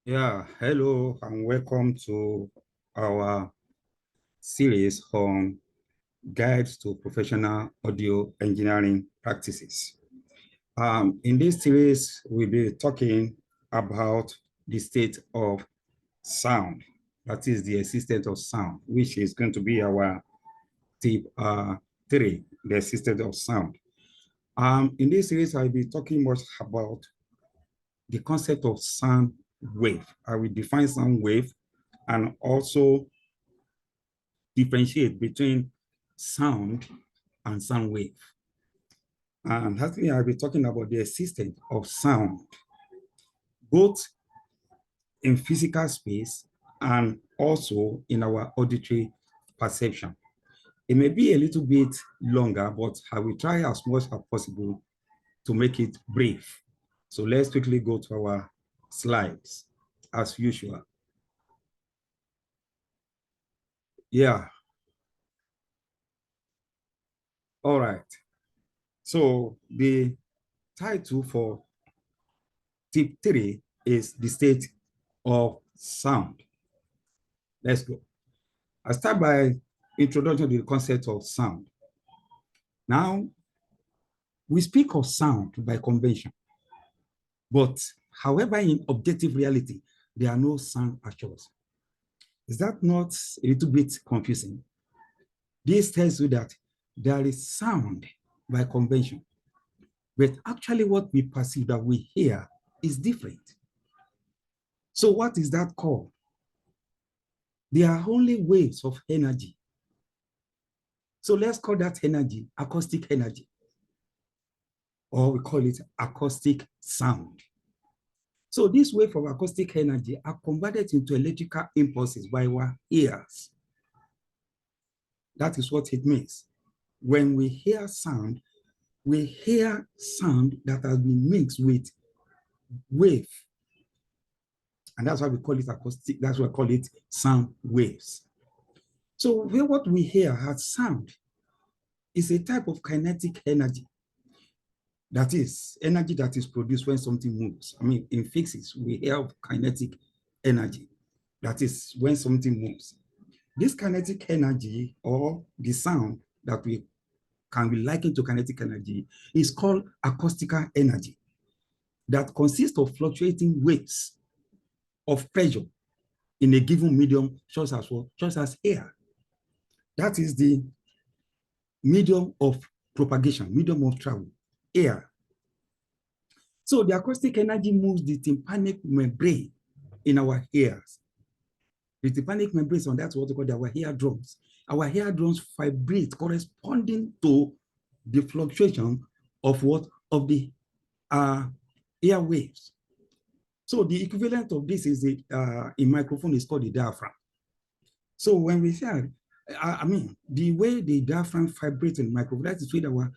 Yeah, hello and welcome to our series on guides to professional audio engineering practices. In this series, we'll be talking about the state of sound, that is the existence of sound, which is going to be our tip 3, the existence of sound. In this series, I'll be talking much about the concept of sound wave. I will define sound wave and also differentiate between sound and sound wave. And lastly, I'll be talking about the existence of sound, both in physical space and also in our auditory perception. It may be a little bit longer, but I will try as much as possible to make it brief. So let's quickly go to our slides as usual. Yeah. All right. So the title for tip 3 is the state of sound. Let's go. I start by introducing the concept of sound. Now, we speak of sound by convention, but however, in objective reality, there are no sound actuals. Is that not a little bit confusing? This tells you that there is sound by convention, but actually what we perceive, that we hear, is different. So what is that called? There are only waves of energy. So let's call that energy acoustic energy, or we call it acoustic sound. So this wave of acoustic energy are converted into electrical impulses by our ears. That is what it means. When we hear sound that has been mixed with wave. And that's why we call it acoustic, that's why we call it sound waves. So what we hear as sound is a type of kinetic energy. That is energy that is produced when something moves. I mean, in physics, we have kinetic energy. That is when something moves. This kinetic energy, or the sound that we can be likened to kinetic energy, is called acoustical energy, that consists of fluctuating waves of pressure in a given medium, such as what? Such as air. That is the medium of propagation, medium of travel, air. So the acoustic energy moves the tympanic membrane in our ears. The tympanic membrane, so that's what we call our ear drums. Our ear drums vibrate corresponding to the fluctuation of what? Of the air waves. So the equivalent of this is in microphone is called the diaphragm. So when we say, the way the diaphragm vibrates in the microphone, that is with our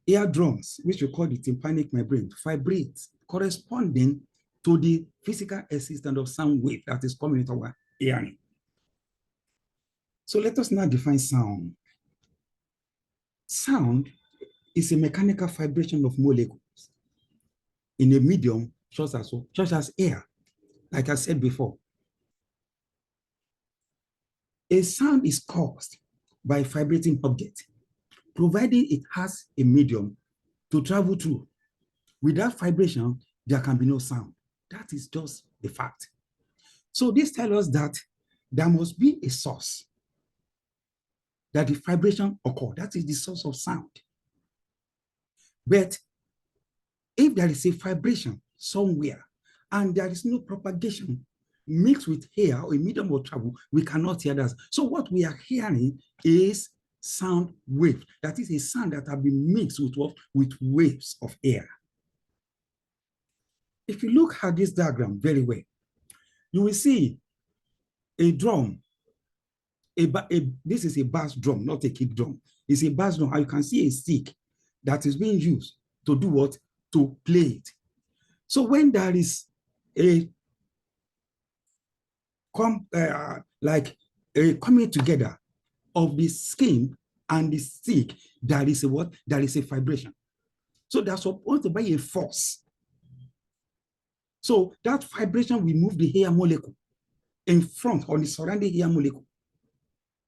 ear drums, which we call the tympanic membrane, vibrates corresponding to the physical existence of sound wave that is coming into our hearing. So let us now define sound. Sound is a mechanical vibration of molecules in a medium such as air, like I said before. A sound is caused by a vibrating object, providing it has a medium to travel through. Without vibration, there can be no sound. That is just the fact. So this tells us that there must be a source that the vibration occurs. That is the source of sound. But if there is a vibration somewhere and there is no propagation mixed with air or a medium of travel, we cannot hear that. So what we are hearing is sound wave. That is a sound that has been mixed with what? With waves of air. If you look at this diagram very well, you will see a drum. This is a bass drum, not a kick drum. It's a bass drum. And you can see a stick that is being used to do what? To play it. So when there is a coming together of the skin and the stick, there is a what? There is a vibration. So there's supposed to be a force. So that vibration will move the air molecule in front on the surrounding air molecule.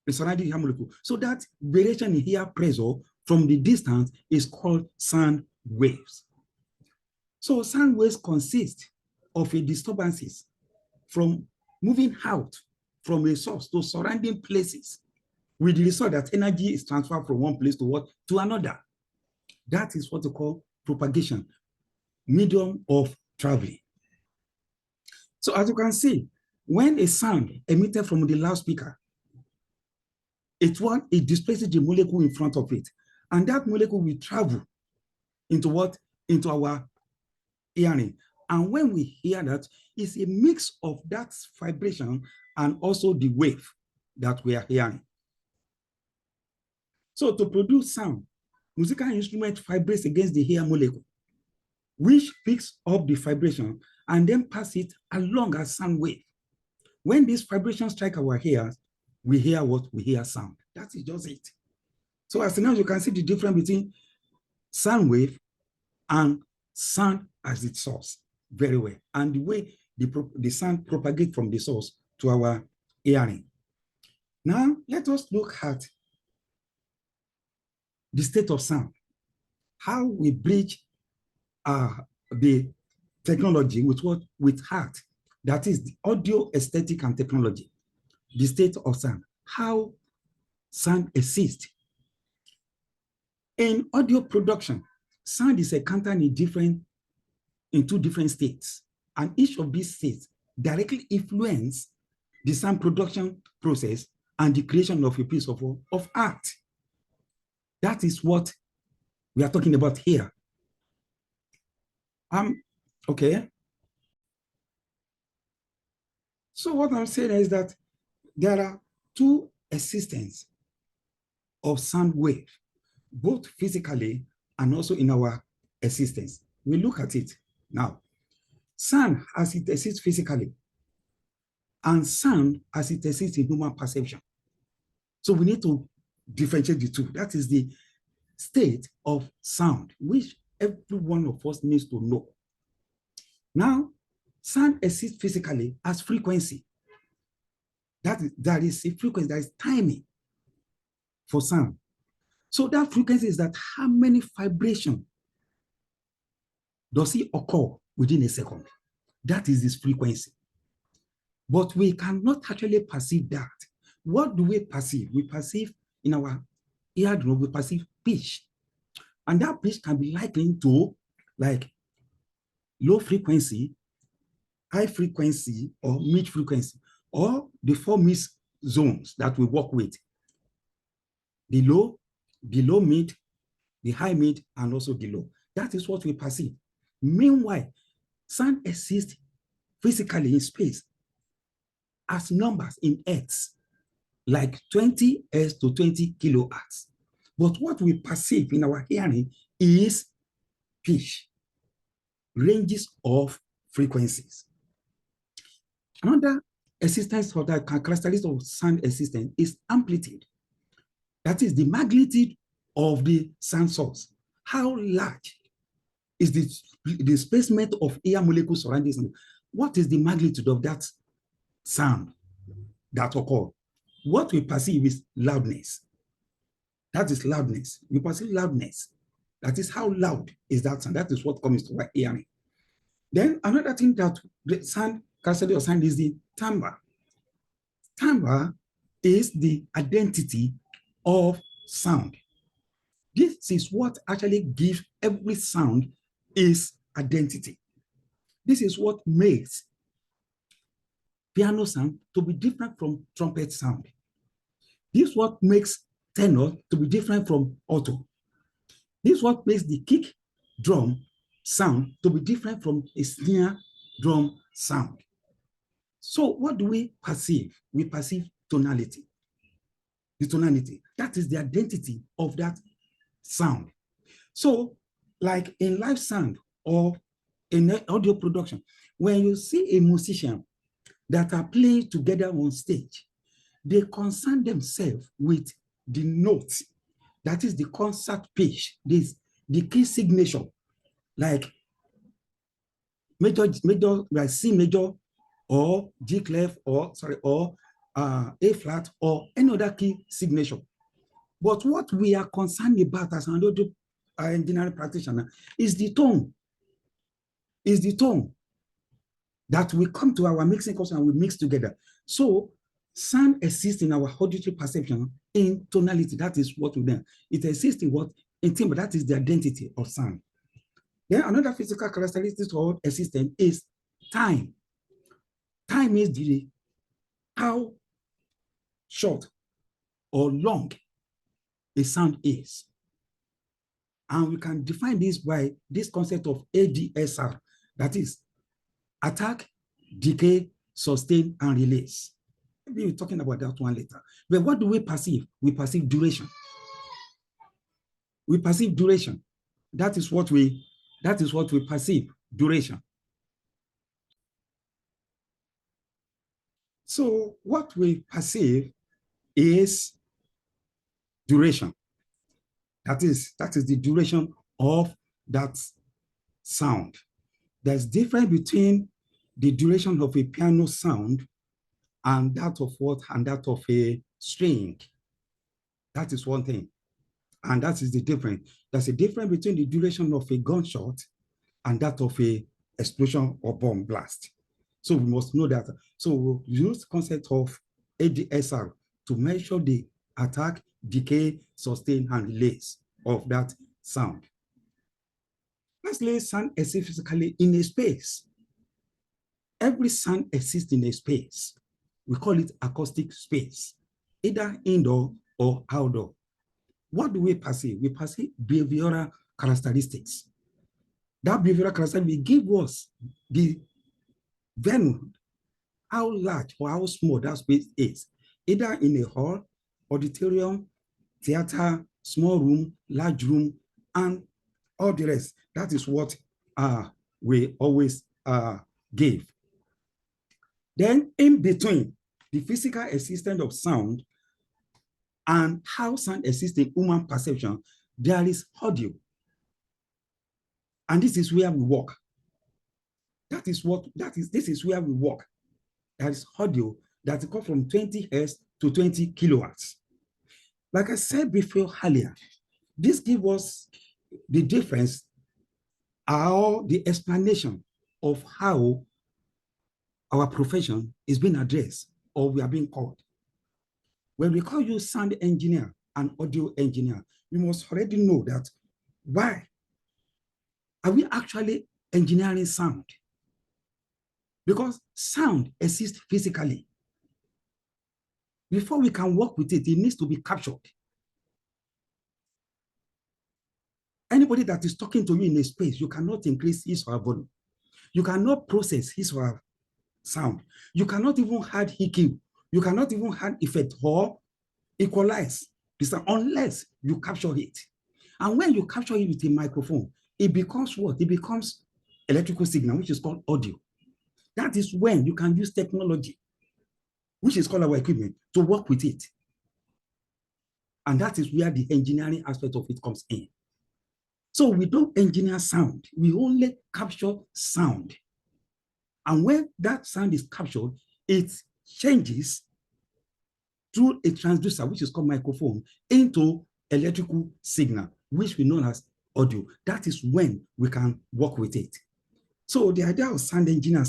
The surrounding air molecule. So that variation in air pressure from the distance is called sound waves. So sound waves consist of a disturbances from moving out from a source to surrounding places with the result that energy is transferred from one place to what? To another. That is what we call propagation, medium of traveling. So as you can see, when a sound emitted from the loudspeaker, it displaces the molecule in front of it. And that molecule will travel into what? Into our hearing. And when we hear that, it's a mix of that vibration and also the wave that we are hearing. So to produce sound, musical instrument vibrates against the air molecule, which picks up the vibration and then pass it along as sound wave. When these vibrations strike our ears, we hear what? We hear sound. That is just it. So as now you can see the difference between sound wave and sound as its source very well, and the way the sound propagates from the source to our hearing. Now let us look at the state of sound, how we bridge the technology with what? With art, that is the audio, aesthetic, and technology. The state of sound, how sound exists. In audio production, sound is encountered in two different states, and each of these states directly influence the sound production process and the creation of a piece of art. That is what we are talking about here. Okay. So what I'm saying is that there are two existences of sound wave, both physically and also in our existence. We look at it now. Sound as it exists physically, and sound as it exists in human perception. So we need to differentiate the two. That is the state of sound, which every one of us needs to know. Now, sound exists physically as frequency. There is a frequency, there is timing for sound. So that frequency is that how many vibrations does it occur within a second? That is this frequency. But we cannot actually perceive that. What do we perceive? We perceive in our eardrum, we perceive pitch. And that pitch can be likened to like low frequency, high frequency, or mid frequency, or the four mid zones that we work with. The low, mid, the high mid, and also the low. That is what we perceive. Meanwhile, sound exists physically in space as numbers in hertz, like 20 Hz to 20 kilohertz. But what we perceive in our hearing is pitch, ranges of frequencies. Another existence or the characteristic of sound existence is amplitude. That is the magnitude of the sound source. How large is the displacement of air molecules surrounding sound? What is the magnitude of that sound that occurs? What we perceive is loudness. That is loudness. We perceive loudness. That is how loud is that sound. That is what comes to our hearing. Then another thing that the sound characteristic of sound is the timbre. Timbre is the identity of sound. This is what actually gives every sound its identity. This is what makes piano sound to be different from trumpet sound. This is what makes tenor to be different from alto. This is what makes the kick drum sound to be different from a snare drum sound. So what do we perceive? We perceive tonality. The tonality, that is the identity of that sound. So like in live sound or in audio production, when you see a musician that are playing together on stage, they concern themselves with the notes, that is the concert pitch, the key signature. Like like C major or G clef or A flat or any other key signature. But what we are concerned about as an audio engineering practitioner is the tone. Is the tone that we come to our mixing course and we mix together. So sound exists in our auditory perception in tonality. That is what we learn. It exists in what? In timbre. That is the identity of sound. Then another physical characteristic of a system is time. Time is how short or long a sound is. And we can define this by this concept of ADSR, that is attack, decay, sustain, and release. Maybe we're talking about that one later. But what do we perceive? We perceive duration. We perceive duration. That is what we perceive, duration. So what we perceive is duration. That is the duration of that sound. There's difference between the duration of a piano sound and that of what? And that of a string. That is one thing. And that is the difference. There's a difference between the duration of a gunshot and that of a explosion or bomb blast. So we must know that. So we'll use the concept of ADSR to measure the attack, decay, sustain, and release of that sound. Lastly, sound exists physically in a space. Every sound exists in a space. We call it acoustic space, either indoor or outdoor. What do we perceive? We perceive behavioral characteristics. That behavioral characteristic will give us the venue, how large or how small that space is, either in a hall, auditorium, theater, small room, large room, and all the rest. That is what we always give. Then in between the physical existence of sound and how sound exists in human perception, there is audio. And this is where we work. This is where we work. There is audio that goes from 20 Hz to 20 kilowatts. Like I said before earlier, this gives us the difference or the explanation of how our profession is being addressed or we are being called. When we call you sound engineer and audio engineer, we must already know that why are we actually engineering sound? Because sound exists physically. Before we can work with it, it needs to be captured. Anybody that is talking to you in a space, you cannot increase his or her volume. You cannot process his or her sound. You cannot even add EQ. You cannot even add effect or equalize unless you capture it. And when you capture it with a microphone, it becomes what? It becomes electrical signal, which is called audio. That is when you can use technology, which is called our equipment, to work with it. And that is where the engineering aspect of it comes in. So we don't engineer sound, we only capture sound. And when that sound is captured, it changes through a transducer, which is called microphone, into electrical signal, which we know as audio. That is when we can work with it. So the idea of sound engineer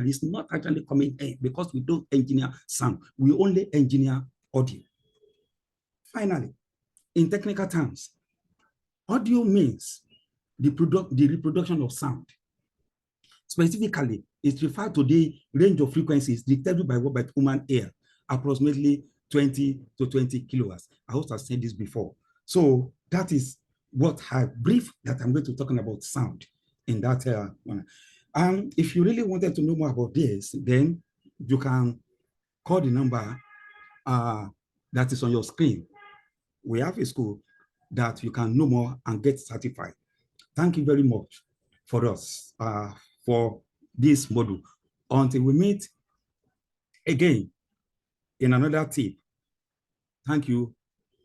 is not actually coming in because we don't engineer sound. We only engineer audio. Finally, in technical terms, audio means the reproduction of sound. Specifically, it refers to the range of frequencies detected by human ear, approximately 20 to 20 kilowatts. I also have said this before. So that is what I brief that I'm going to talk about sound in that one. And if you really wanted to know more about this, then you can call the number that is on your screen. We have a school that you can know more and get certified. Thank you very much for us, for this module. Until we meet again in another tip. Thank you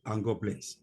and God bless.